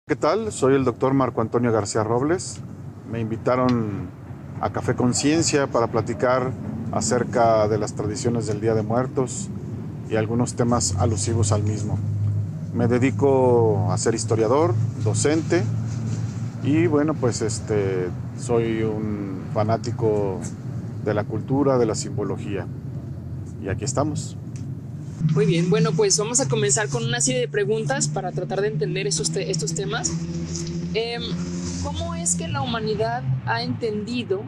¿Qué tal? Soy el doctor Marco Antonio García Robles. Me invitaron a Café Conciencia para platicar acerca de las tradiciones del Día de Muertos y algunos temas alusivos al mismo. Me dedico a ser historiador, docente y bueno, pues soy un fanático de la cultura, de la simbología. Y aquí estamos. Muy bien, bueno, pues vamos a comenzar con una serie de preguntas para tratar de entender estos temas. Em, ¿Cómo es que la humanidad ha entendido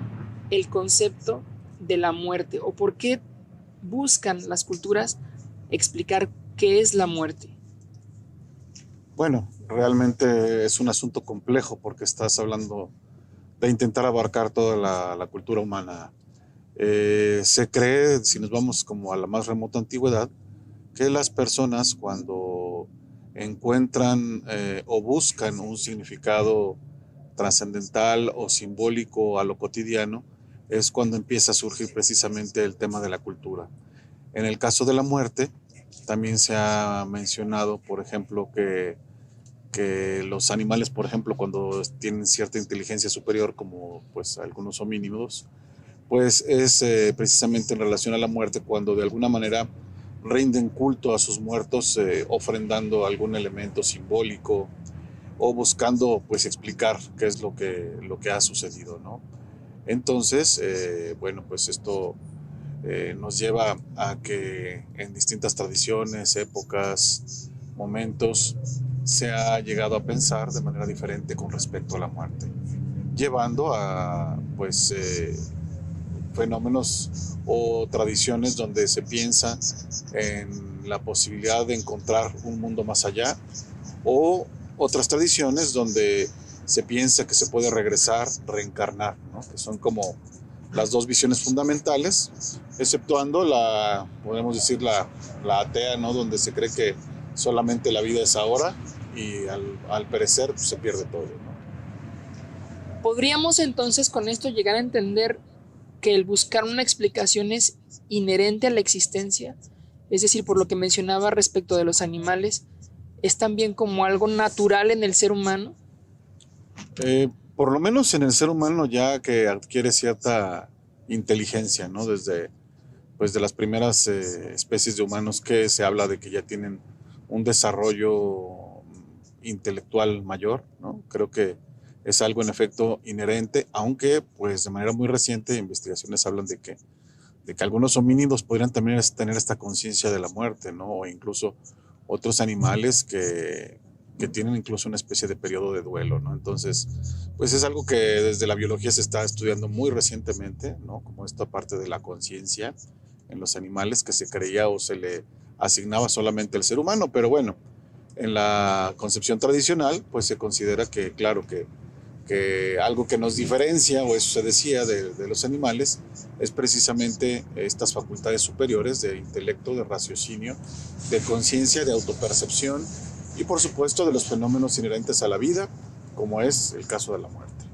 el concepto de la muerte? ¿O por qué buscan las culturas explicar qué es la muerte? Bueno, realmente es un asunto complejo porque estás hablando de intentar abarcar toda la cultura humana. Se cree, si nos vamos como a la más remota antigüedad, que las personas cuando encuentran o buscan un significado trascendental o simbólico a lo cotidiano, es cuando empieza a surgir precisamente el tema de la cultura. En el caso de la muerte, también se ha mencionado, por ejemplo, que los animales, por ejemplo, cuando tienen cierta inteligencia superior, como pues algunos homínidos, pues es precisamente en relación a la muerte cuando de alguna manera rinden culto a sus muertos, ofrendando algún elemento simbólico o buscando pues explicar qué es lo que ha sucedido, ¿no? Entonces, bueno, pues esto nos lleva a que en distintas tradiciones, épocas, momentos, se ha llegado a pensar de manera diferente con respecto a la muerte, llevando a pues fenómenos o tradiciones donde se piensa en la posibilidad de encontrar un mundo más allá, o otras tradiciones donde se piensa que se puede regresar, reencarnar, ¿no? Que son como las dos visiones fundamentales, exceptuando podemos decir, la atea, ¿no? Donde se cree que solamente la vida es ahora y al perecer pues, se pierde todo, ¿no? ¿Podríamos entonces con esto llegar a entender que el buscar una explicación es inherente a la existencia? Es decir, por lo que mencionaba respecto de los animales, ¿es también como algo natural en el ser humano? Por lo menos en el ser humano ya que adquiere cierta inteligencia, ¿no? Desde pues de las primeras especies de humanos que se habla de que ya tienen un desarrollo intelectual mayor, ¿no? Creo que es algo en efecto inherente, aunque pues de manera muy reciente investigaciones hablan de que algunos homínidos podrían también tener esta conciencia de la muerte, ¿no? O incluso otros animales que tienen incluso una especie de periodo de duelo, ¿no? Entonces, pues es algo que desde la biología se está estudiando muy recientemente, ¿no? Como esta parte de la conciencia en los animales que se creía o se le asignaba solamente al ser humano, pero bueno, en la concepción tradicional, pues se considera que, claro, que algo que nos diferencia, o eso se decía, de los animales, es precisamente estas facultades superiores de intelecto, de raciocinio, de conciencia, de autopercepción y por supuesto de los fenómenos inherentes a la vida, como es el caso de la muerte.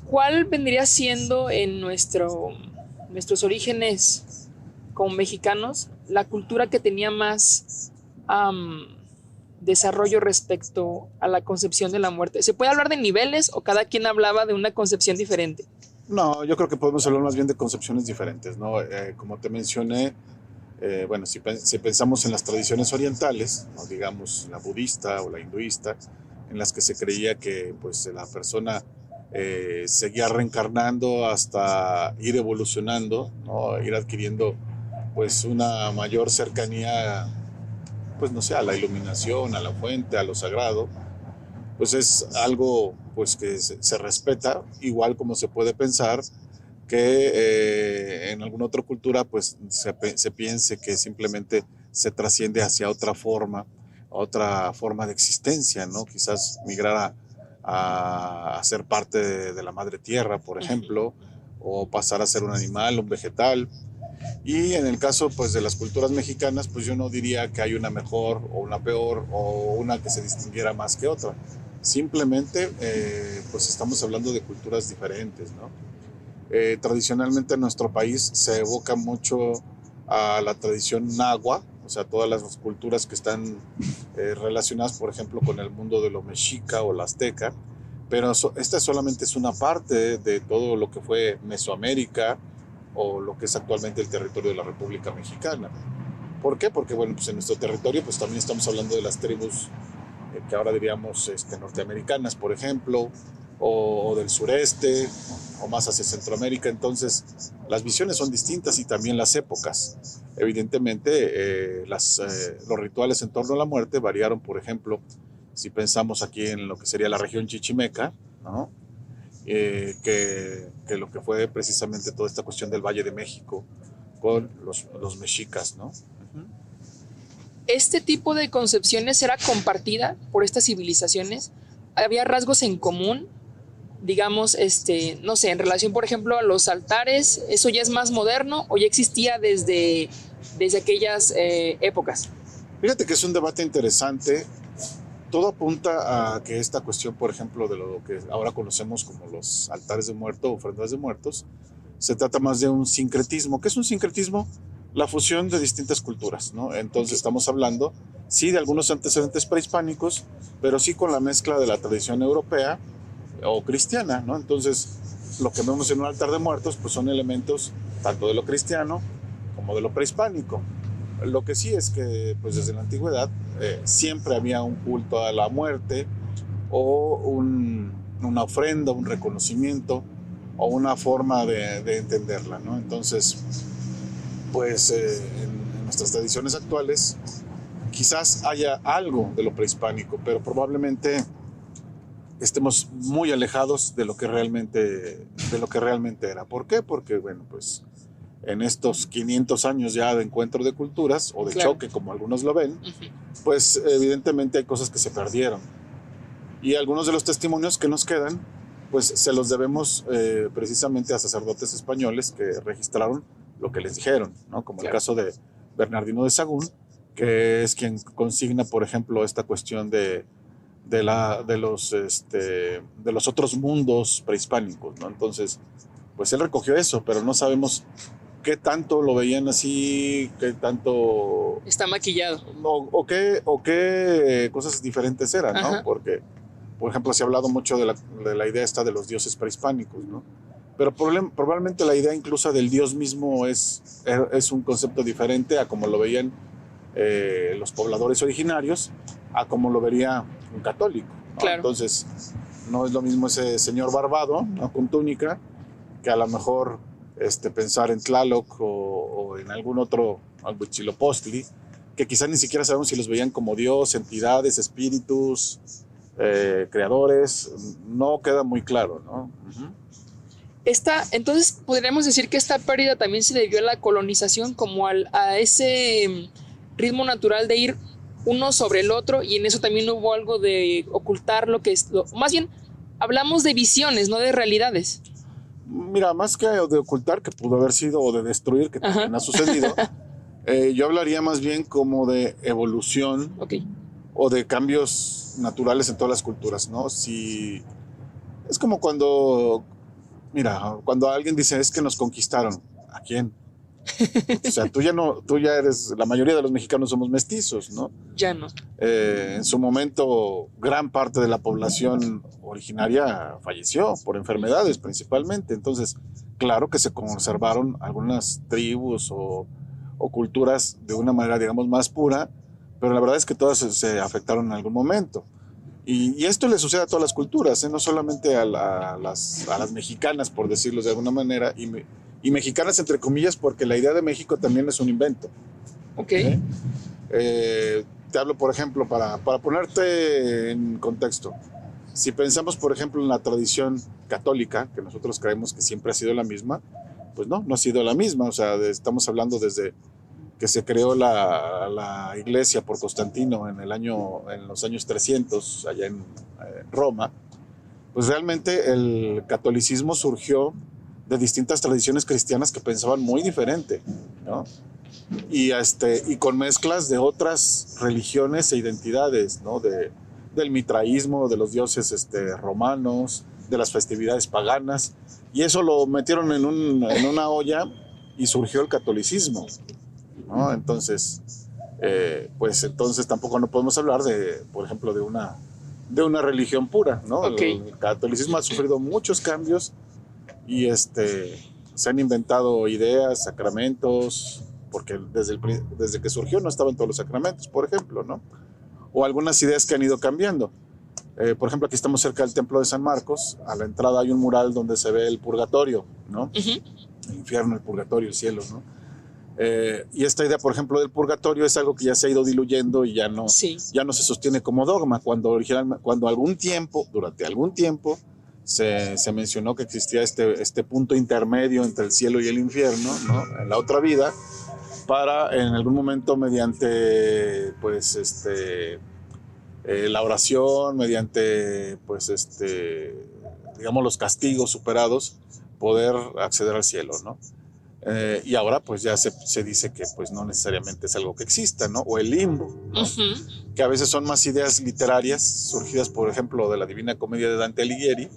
¿Cuál vendría siendo en nuestros orígenes como mexicanos la cultura que tenía más am, desarrollo respecto a la concepción de la muerte? ¿Se puede hablar de niveles o cada quien hablaba de una concepción diferente? No, yo creo que podemos hablar más bien de concepciones diferentes, ¿no? Como te mencioné, bueno, si pensamos en las tradiciones orientales, ¿no? Digamos la budista o la hinduista, en las que se creía que pues, la persona seguía reencarnando hasta ir evolucionando, ¿no? Ir adquiriendo pues una mayor cercanía, pues no sé, a la iluminación, a la fuente, a lo sagrado, pues es algo pues que se respeta, igual como se puede pensar que en alguna otra cultura pues se piense que simplemente se trasciende hacia otra forma de existencia, ¿no? Quizás migrar a ser parte de la madre tierra, por ejemplo, o pasar a ser un animal, un vegetal. Y en el caso pues de las culturas mexicanas, pues yo no diría que hay una mejor o una peor o una que se distinguiera más que otra. Simplemente pues estamos hablando de culturas diferentes, ¿no? Tradicionalmente en nuestro país se evoca mucho a la tradición nahua, o sea, todas las culturas que están relacionadas, por ejemplo, con el mundo de lo mexica o la azteca, pero esta solamente es una parte de todo lo que fue Mesoamérica o lo que es actualmente el territorio de la República Mexicana. ¿Por qué? Porque, bueno, pues en nuestro territorio pues también estamos hablando de las tribus que ahora diríamos norteamericanas, por ejemplo, o del sureste, o más hacia Centroamérica. Entonces, las visiones son distintas y también las épocas. Evidentemente, los rituales en torno a la muerte variaron, por ejemplo, si pensamos aquí en lo que sería la región chichimeca, ¿no? Que lo que fue precisamente toda esta cuestión del Valle de México con los mexicas, ¿no? ¿Este tipo de concepciones era compartida por estas civilizaciones? ¿Había rasgos en común? Digamos, no sé, en relación, por ejemplo, a los altares, ¿eso ya es más moderno o ya existía desde aquellas épocas? Fíjate que es un debate interesante. Todo apunta a que esta cuestión, por ejemplo, de lo que ahora conocemos como los altares de muertos o ofrendas de muertos, se trata más de un sincretismo. ¿Qué es un sincretismo? La fusión de distintas culturas, ¿no? Entonces estamos hablando, sí, de algunos antecedentes prehispánicos, pero sí con la mezcla de la tradición europea o cristiana, ¿no? Entonces, lo que vemos en un altar de muertos, pues son elementos tanto de lo cristiano como de lo prehispánico. Lo que sí es que, pues desde la antigüedad, siempre había un culto a la muerte o una ofrenda, un reconocimiento o una forma de entenderla, ¿no? Entonces, pues en nuestras tradiciones actuales quizás haya algo de lo prehispánico, pero probablemente estemos muy alejados de lo que realmente era. ¿Por qué? Porque, bueno, pues en estos 500 años ya de encuentro de culturas o de choque, como algunos lo ven, pues evidentemente hay cosas que se perdieron. Y algunos de los testimonios que nos quedan, pues se los debemos precisamente a sacerdotes españoles que registraron lo que les dijeron, ¿no? Como el caso de Bernardino de Sahagún, que es quien consigna, por ejemplo, esta cuestión de los otros mundos prehispánicos, ¿no? Entonces, pues él recogió eso, pero no sabemos qué tanto lo veían así, qué tanto... Está maquillado. O qué cosas diferentes eran, ¿no? Ajá. Porque, por ejemplo, se ha hablado mucho de la idea esta de los dioses prehispánicos, ¿no? Pero probablemente la idea incluso del dios mismo es un concepto diferente a como lo veían los pobladores originarios, a como lo vería un católico, ¿no? Claro. Entonces, no es lo mismo ese señor barbado, ¿no? Con túnica, que a lo mejor pensar en Tlaloc o en algún otro, Huitzilopochtli, que quizás ni siquiera sabemos si los veían como dios, entidades, espíritus, creadores, no queda muy claro, ¿no? Uh-huh. Entonces, podríamos decir que esta pérdida también se debió a la colonización, como a ese ritmo natural de ir uno sobre el otro, y en eso también hubo algo de ocultar lo que es, más bien, hablamos de visiones, no de realidades. Mira, más que de ocultar, que pudo haber sido, o de destruir, que también ha sucedido, yo hablaría más bien como de evolución, o de cambios naturales en todas las culturas, ¿no? Si es como cuando alguien dice, es que nos conquistaron, ¿a quién? O sea, tú ya eres, la mayoría de los mexicanos somos mestizos, ¿no? Ya no. En su momento, gran parte de la población originaria falleció por enfermedades principalmente. Entonces, claro que se conservaron algunas tribus o culturas de una manera, digamos, más pura, pero la verdad es que todas se afectaron en algún momento. Y esto le sucede a todas las culturas, no solamente a las mexicanas, por decirlo de alguna manera, y mexicanas entre comillas, porque la idea de México también es un invento. Ok. Te hablo, por ejemplo, para ponerte en contexto. Si pensamos, por ejemplo, en la tradición católica, que nosotros creemos que siempre ha sido la misma, pues no ha sido la misma. O sea, estamos hablando desde que se creó la iglesia por Constantino en los años 300, allá en Roma. Pues realmente el catolicismo surgió de distintas tradiciones cristianas que pensaban muy diferente, ¿no? Y con mezclas de otras religiones e identidades, ¿no? Del mitraísmo, de los dioses romanos, de las festividades paganas, y eso lo metieron en una olla y surgió el catolicismo, ¿no? Entonces, pues entonces tampoco no podemos hablar de, por ejemplo, de una religión pura, ¿no? Okay. El catolicismo ha sufrido muchos cambios y se han inventado ideas, sacramentos, porque desde que surgió no estaban todos los sacramentos, por ejemplo, ¿no? O algunas ideas que han ido cambiando. Por ejemplo, aquí estamos cerca del Templo de San Marcos. A la entrada hay un mural donde se ve el purgatorio, ¿no? Uh-huh. El infierno, el purgatorio, el cielo, ¿no? Y esta idea, por ejemplo, del purgatorio es algo que ya se ha ido diluyendo y Sí. ya no se sostiene como dogma. Cuando durante algún tiempo, se mencionó que existía este punto intermedio entre el cielo y el infierno, ¿no? En la otra vida, para en algún momento mediante, pues, la oración, mediante, pues, digamos, los castigos superados, poder acceder al cielo, ¿no? Y ahora pues ya se dice que pues no necesariamente es algo que exista, ¿no? O el limbo, ¿no? Uh-huh. Que a veces son más ideas literarias surgidas, por ejemplo, de la Divina Comedia de Dante Alighieri,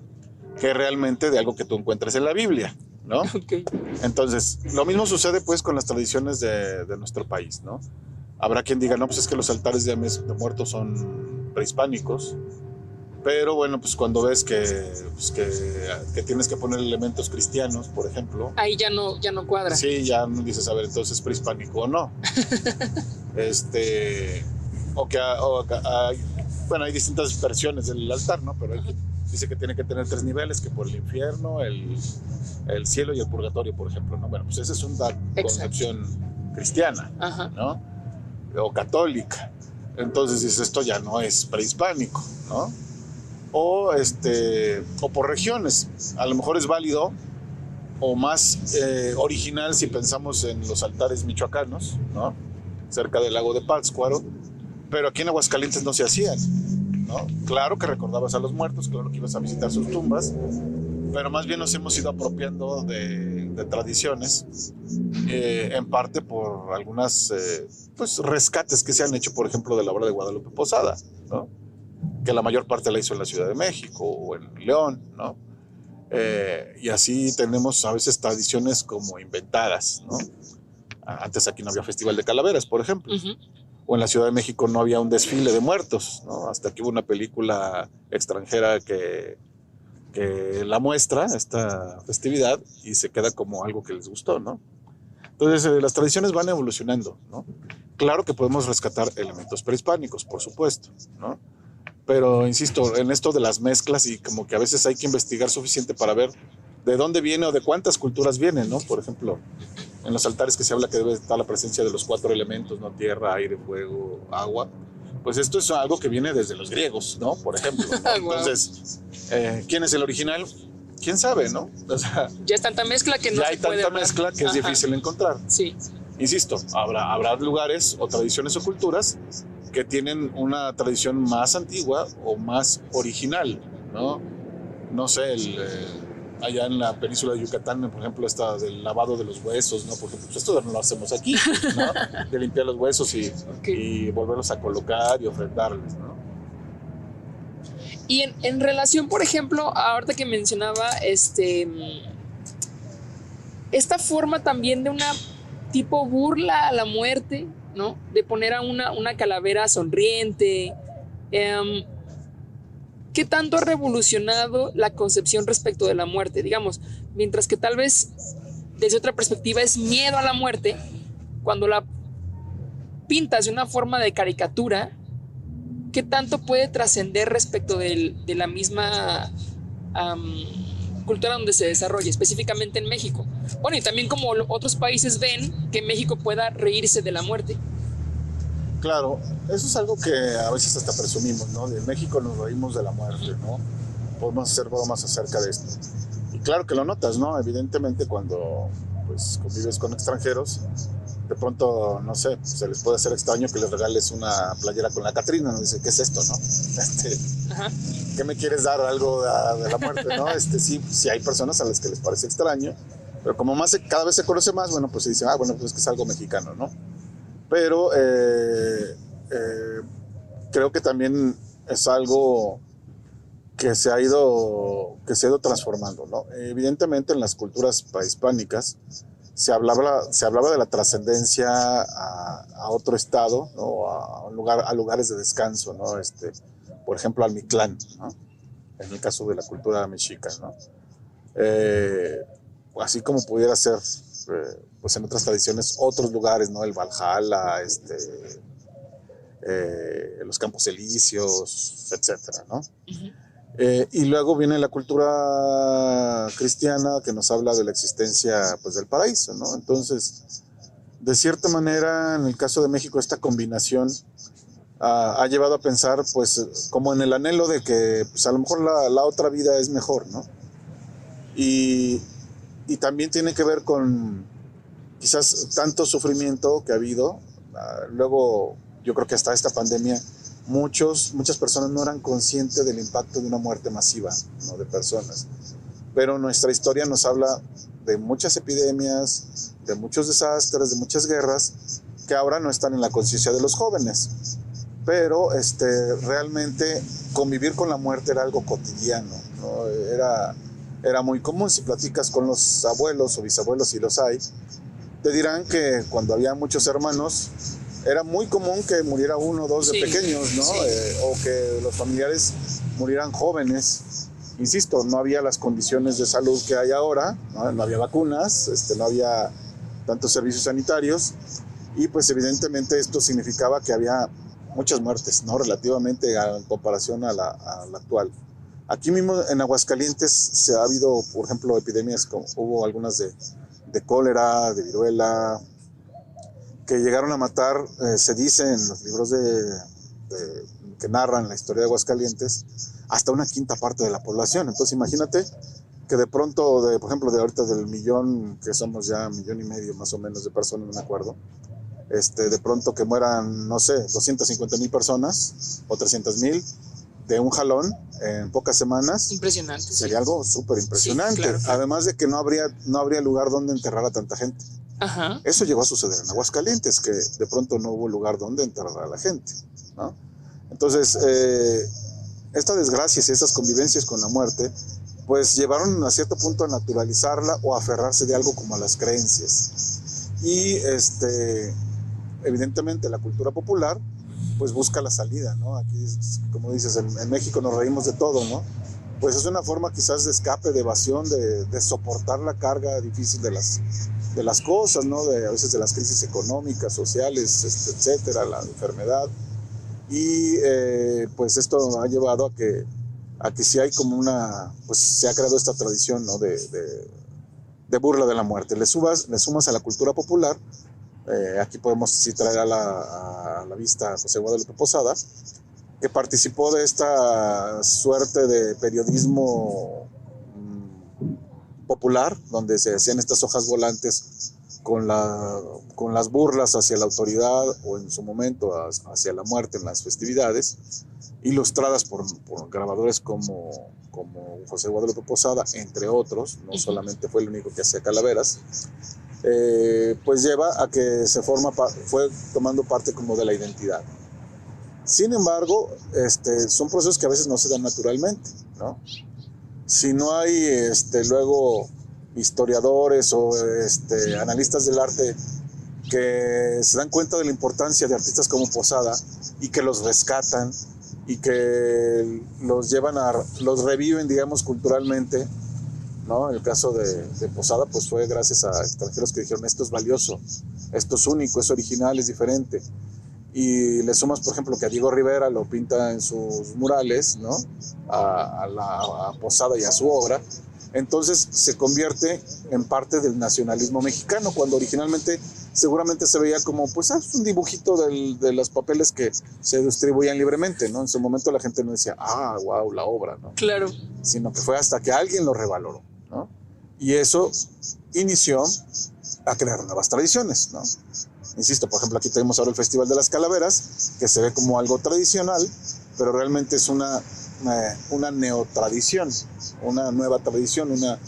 que realmente de algo que tú encuentras en la Biblia, ¿no? Okay. Entonces, lo mismo sucede pues con las tradiciones de nuestro país, ¿no? Habrá quien diga, no, pues es que los altares de muertos son prehispánicos, pero bueno, pues cuando ves que tienes que poner elementos cristianos, por ejemplo. Ahí ya no cuadra. Sí, ya dices, a ver, entonces prehispánico o no. Bueno, hay distintas versiones del altar, ¿no? Pero dice que tiene que tener 3 niveles, que por el infierno, el cielo y el purgatorio, por ejemplo, ¿no? Bueno, pues esa es una concepción cristiana, ajá, ¿no? O católica. Entonces dices, esto ya no es prehispánico, ¿no? O por regiones. A lo mejor es válido o más original si pensamos en los altares michoacanos, ¿no? Cerca del lago de Pátzcuaro, pero aquí en Aguascalientes no se hacían, ¿no? Claro que recordabas a los muertos, claro que ibas a visitar sus tumbas, pero más bien nos hemos ido apropiando de tradiciones, en parte por algunas pues rescates que se han hecho, por ejemplo, de la obra de Guadalupe Posada, ¿no? Que la mayor parte la hizo en la Ciudad de México o en León, ¿no? Y así tenemos a veces tradiciones como inventadas, ¿no? Antes aquí no había Festival de Calaveras, por ejemplo. uh-huh, O en la Ciudad de México no había un desfile de muertos, ¿no? Hasta que hubo una película extranjera que la muestra, esta festividad, y se queda como algo que les gustó, ¿no? Entonces, las tradiciones van evolucionando, ¿no? Claro que podemos rescatar elementos prehispánicos, por supuesto, ¿no? Pero insisto, en esto de las mezclas y como que a veces hay que investigar suficiente para ver de dónde viene o de cuántas culturas vienen, ¿no? Por ejemplo, en los altares que se habla que debe estar la presencia de los 4 elementos, ¿no? Tierra, aire, fuego, agua. Pues esto es algo que viene desde los griegos, ¿no? Por ejemplo, ¿no? Entonces, ¿quién es el original? ¿Quién sabe, no? O sea, ya es tanta mezcla que no ya se hay puede tanta mezcla que es difícil encontrar. Sí. Insisto, habrá lugares o tradiciones o culturas que tienen una tradición más antigua o más original, ¿no? No sé, allá en la península de Yucatán, por ejemplo, esta del lavado de los huesos, ¿no? Porque pues, esto no lo hacemos aquí, ¿no? De limpiar los huesos y volverlos a colocar y ofrendarles, ¿no? Y en relación, por ejemplo, ahorita que mencionaba esta forma también de una tipo burla a la muerte, ¿no? De poner a una calavera sonriente. ¿Qué tanto ha revolucionado la concepción respecto de la muerte? Digamos, mientras que tal vez desde otra perspectiva es miedo a la muerte, cuando la pintas de una forma de caricatura, ¿qué tanto puede trascender respecto de la misma cultura donde se desarrolla, específicamente en México? Bueno, y también como otros países ven que México pueda reírse de la muerte. Claro, eso es algo que a veces hasta presumimos, ¿no? De México nos reímos de la muerte, ¿no? Podemos hacer bromas acerca de esto. Y claro que lo notas, ¿no? Evidentemente cuando pues convives con extranjeros, de pronto, no sé, se les puede hacer extraño que les regales una playera con la Catrina, ¿no? Dice, ¿qué es esto, no? ¿Qué me quieres dar? Algo de la muerte, ¿no? Sí hay personas a las que les parece extraño, pero como cada vez se conoce más, bueno, pues se dice, bueno, pues es que es algo mexicano, ¿no? Pero creo que también es algo que se ha ido transformando, ¿no? Evidentemente en las culturas prehispánicas se hablaba de la trascendencia a otro estado, ¿no? A lugares de descanso, ¿no? Por ejemplo, al Mictlán, ¿no? En el caso de la cultura mexica, ¿no? Así como pudiera ser, pues en otras tradiciones, otros lugares, ¿no? El Valhalla, los Campos Elíseos, etcétera, ¿no? Ujú. Y luego viene la cultura cristiana que nos habla de la existencia, pues, del paraíso, ¿no? Entonces, de cierta manera, en el caso de México, esta combinación ha llevado a pensar, pues, como en el anhelo de que, pues, a lo mejor la otra vida es mejor, ¿no? Y, y también tiene que ver con quizás tanto sufrimiento que ha habido. Luego, yo creo que hasta esta pandemia, muchas personas no eran conscientes del impacto de una muerte masiva, ¿no? De personas. Pero nuestra historia nos habla de muchas epidemias, de muchos desastres, de muchas guerras, que ahora no están en la conciencia de los jóvenes. Pero realmente convivir con la muerte era algo cotidiano, ¿no? Era muy común. Si platicas con los abuelos o bisabuelos, si los hay, te dirán que cuando había muchos hermanos, era muy común que muriera uno o dos de pequeños, ¿no? Sí. O que los familiares murieran jóvenes. Insisto, no había las condiciones de salud que hay ahora, ¿no? No había vacunas, no había tantos servicios sanitarios, y pues evidentemente esto significaba que había muchas muertes, ¿no? Relativamente en comparación a la actual. Aquí mismo en Aguascalientes se ha habido, por ejemplo, epidemias, como hubo algunas de cólera, de viruela, que llegaron a matar, se dice en los libros que narran la historia de Aguascalientes, hasta una quinta parte de la población. Entonces imagínate que de pronto, por ejemplo, de ahorita del millón, que somos ya 1,5 millones más o menos de personas, no me acuerdo, de pronto que mueran, no sé, 250,000 personas o 300,000 de un jalón en pocas semanas. Impresionante. Sería algo súper impresionante. Sí, claro. Además de que no habría lugar donde enterrar a tanta gente. Ajá. Eso llegó a suceder en Aguascalientes, que de pronto no hubo lugar donde enterrar a la gente, ¿no? Entonces, estas desgracias y estas convivencias con la muerte, pues llevaron a cierto punto a naturalizarla o a aferrarse de algo como a las creencias. Y evidentemente la cultura popular pues busca la salida, ¿no? Aquí, como dices, en México nos reímos de todo, ¿no? Pues es una forma quizás de escape, de evasión, de soportar la carga difícil de las cosas, ¿no? A veces de las crisis económicas, sociales, etcétera, la enfermedad. Y pues esto ha llevado a que sí hay como pues se ha creado esta tradición, ¿no? de burla de la muerte. Le sumas a la cultura popular. Aquí podemos sí traer a la vista a José Guadalupe Posada, que participó de esta suerte de periodismo popular, donde se hacían estas hojas volantes con las burlas hacia la autoridad o en su momento hacia la muerte en las festividades, ilustradas por grabadores como José Guadalupe Posada, entre otros. No solamente fue el único que hacía calaveras. Pues lleva a que fue tomando parte como de la identidad. Sin embargo, son procesos que a veces no se dan naturalmente, ¿no? Si no hay luego historiadores o analistas del arte que se dan cuenta de la importancia de artistas como Posada y que los rescatan y que los reviven, digamos, culturalmente, ¿no? El caso de Posada pues fue gracias a extranjeros que dijeron: esto es valioso, esto es único, es original, es diferente. Y le sumas, por ejemplo, que a Diego Rivera lo pinta en sus murales, ¿no? A Posada y a su obra. Entonces se convierte en parte del nacionalismo mexicano, cuando originalmente seguramente se veía como, pues, un dibujito de los papeles que se distribuían libremente, ¿no? En su momento la gente no decía, wow, la obra, ¿no? Claro. Sino que fue hasta que alguien lo revaloró, ¿no? Y eso inició a crear nuevas tradiciones, ¿no? Insisto, por ejemplo, aquí tenemos ahora el Festival de las Calaveras, que se ve como algo tradicional, pero realmente es una neotradición, una nueva tradición, una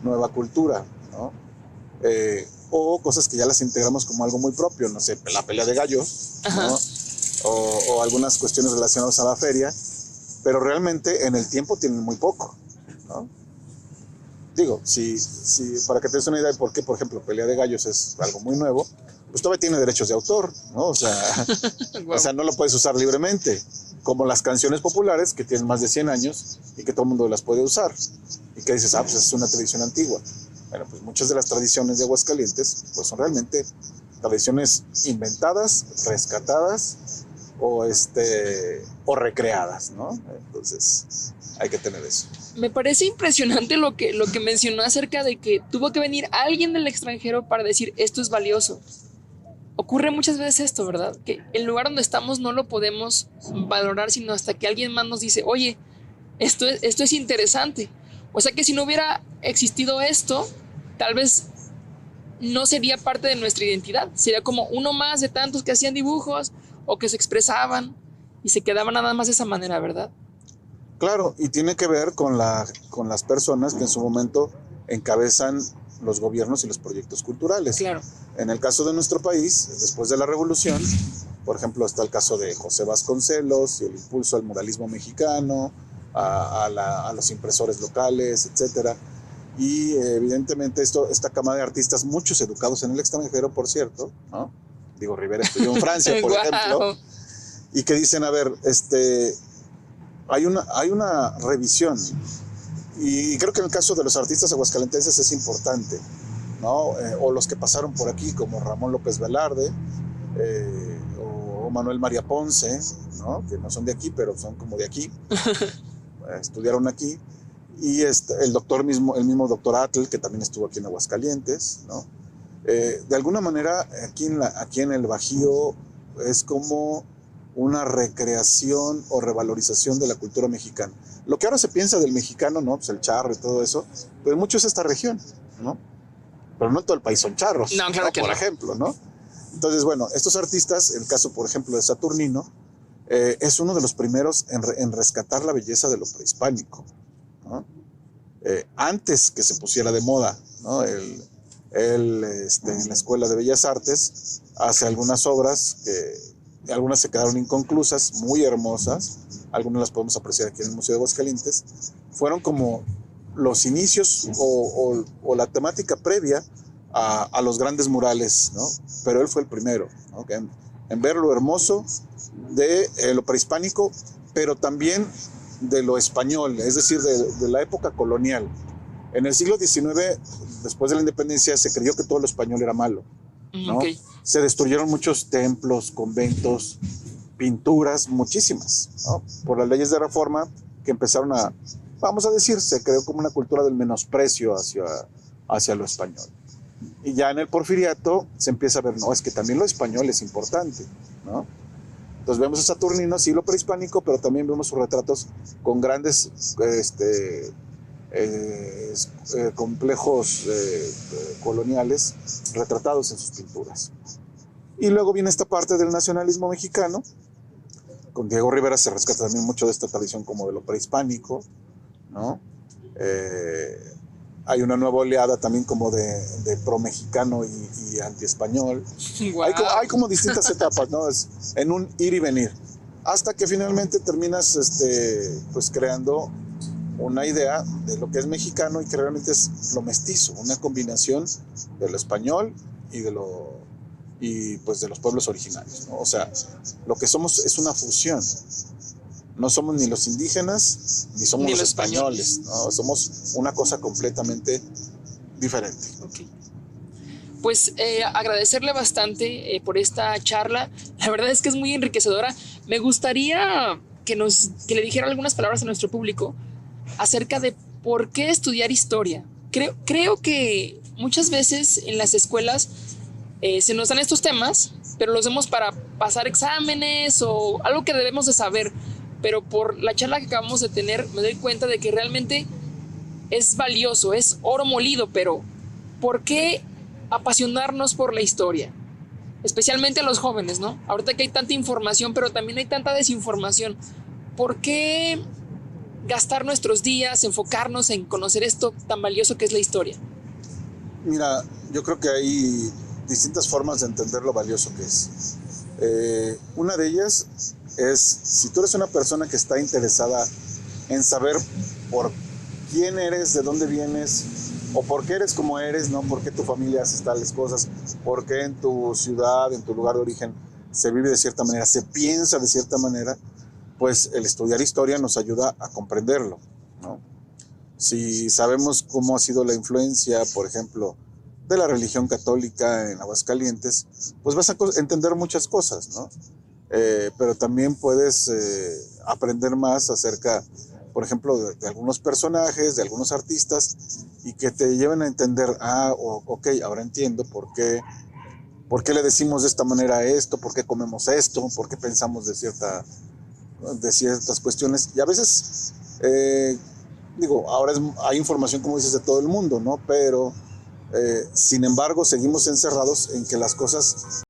nueva cultura, ¿no? O cosas que ya las integramos como algo muy propio, no sé, la pelea de gallos, ¿no? O algunas cuestiones relacionadas a la feria, pero realmente en el tiempo tienen muy poco, ¿no? Digo, para que te des una idea de por qué, por ejemplo, Pelea de Gallos es algo muy nuevo, pues todavía tiene derechos de autor, ¿no? Wow. O sea, no lo puedes usar libremente, como las canciones populares que tienen más de 100 años y que todo el mundo las puede usar. Y que dices, pues es una tradición antigua. Bueno, pues muchas de las tradiciones de Aguascalientes pues son realmente tradiciones inventadas, rescatadas o recreadas, ¿no? Entonces, hay que tener eso. Me parece impresionante lo que mencionó acerca de que tuvo que venir alguien del extranjero para decir esto es valioso. Ocurre muchas veces esto, ¿verdad? Que el lugar donde estamos no lo podemos valorar sino hasta que alguien más nos dice, oye, esto es interesante. O sea que si no hubiera existido esto, tal vez no sería parte de nuestra identidad. Sería como uno más de tantos que hacían dibujos o que se expresaban y se quedaban nada más de esa manera, ¿verdad? Claro, y tiene que ver con las personas que en su momento encabezan los gobiernos y los proyectos culturales. Claro. En el caso de nuestro país, después de la Revolución, por ejemplo, está el caso de José Vasconcelos y el impulso al muralismo mexicano, a los impresores locales, etcétera. Y evidentemente esta cama de artistas, muchos educados en el extranjero, por cierto, ¿no? Digo, Rivera estudió en Francia, por ejemplo, y que dicen, a ver, hay una revisión, y creo que en el caso de los artistas aguascalentenses es importante, ¿no? O los que pasaron por aquí, como Ramón López Velarde, o Manuel María Ponce, ¿no? Que no son de aquí, pero son como de aquí, estudiaron aquí, y el mismo doctor Atl, que también estuvo aquí en Aguascalientes, ¿no? De alguna manera, aquí en el Bajío es como una recreación o revalorización de la cultura mexicana. Lo que ahora se piensa del mexicano, ¿no? Pues el charro y todo eso, pues mucho es esta región, ¿no? Pero no todo el país son charros, no, claro, ¿no? Que por ejemplo, ¿no? Entonces, bueno, estos artistas, el caso, por ejemplo, de Saturnino, es uno de los primeros en rescatar la belleza de lo prehispánico, ¿no? Antes que se pusiera de moda, ¿no? Él en la Escuela de Bellas Artes hace algunas obras que algunas se quedaron inconclusas, muy hermosas, algunas las podemos apreciar aquí en el Museo de Aguascalientes, fueron como los inicios o la temática previa a los grandes murales, ¿no? Pero él fue el primero, ¿no? En ver lo hermoso de lo prehispánico, pero también de lo español, es decir, de la época colonial. En el siglo XIX, después de la independencia, se creyó que todo lo español era malo, ¿no? Okay. Se destruyeron muchos templos, conventos, pinturas, muchísimas, ¿no? Por las leyes de reforma que empezaron vamos a decir, se creó como una cultura del menosprecio hacia lo español. Y ya en el Porfiriato se empieza a ver, no, es que también lo español es importante, ¿no? Entonces vemos a Saturnino, sí, lo prehispánico, pero también vemos sus retratos con grandes complejos coloniales retratados en sus pinturas. Y luego viene esta parte del nacionalismo mexicano. Con Diego Rivera se rescata también mucho de esta tradición como de lo prehispánico, ¿no? Hay una nueva oleada también como de pro-mexicano y anti-español. Wow. Hay como distintas etapas, ¿no? Es en un ir y venir. Hasta que finalmente terminas pues creando una idea de lo que es mexicano y que realmente es lo mestizo, una combinación de lo español y pues de los pueblos originarios, ¿no? O sea, lo que somos es una fusión. No somos ni los indígenas ni somos ni los españoles, ¿no? Somos una cosa completamente diferente. Okay. Pues agradecerle bastante por esta charla. La verdad es que es muy enriquecedora. Me gustaría que le dijera algunas palabras a nuestro público acerca de por qué estudiar historia. Creo que muchas veces en las escuelas se nos dan estos temas, pero los vemos para pasar exámenes o algo que debemos de saber. Pero por la charla que acabamos de tener me doy cuenta de que realmente es valioso, es oro molido, pero ¿por qué apasionarnos por la historia? Especialmente a los jóvenes, ¿no? Ahorita que hay tanta información, pero también hay tanta desinformación. ¿Por qué gastar nuestros días, enfocarnos en conocer esto tan valioso que es la historia? Mira, yo creo que hay distintas formas de entender lo valioso que es. Una de ellas es, si tú eres una persona que está interesada en saber por quién eres, de dónde vienes, o por qué eres como eres, ¿no? ¿Por qué tu familia hace tales cosas? ¿Por qué en tu ciudad, en tu lugar de origen, se vive de cierta manera, se piensa de cierta manera? Pues el estudiar historia nos ayuda a comprenderlo, ¿no? Si sabemos cómo ha sido la influencia, por ejemplo, de la religión católica en Aguascalientes, pues vas a entender muchas cosas, ¿no? Pero también puedes aprender más acerca, por ejemplo, de algunos personajes, de algunos artistas, y que te lleven a entender, ok, ahora entiendo por qué le decimos de esta manera a esto, por qué comemos esto, por qué pensamos de ciertas cuestiones. Y a veces, digo, ahora hay información, como dices, de todo el mundo, ¿no? Pero, sin embargo, seguimos encerrados en que las cosas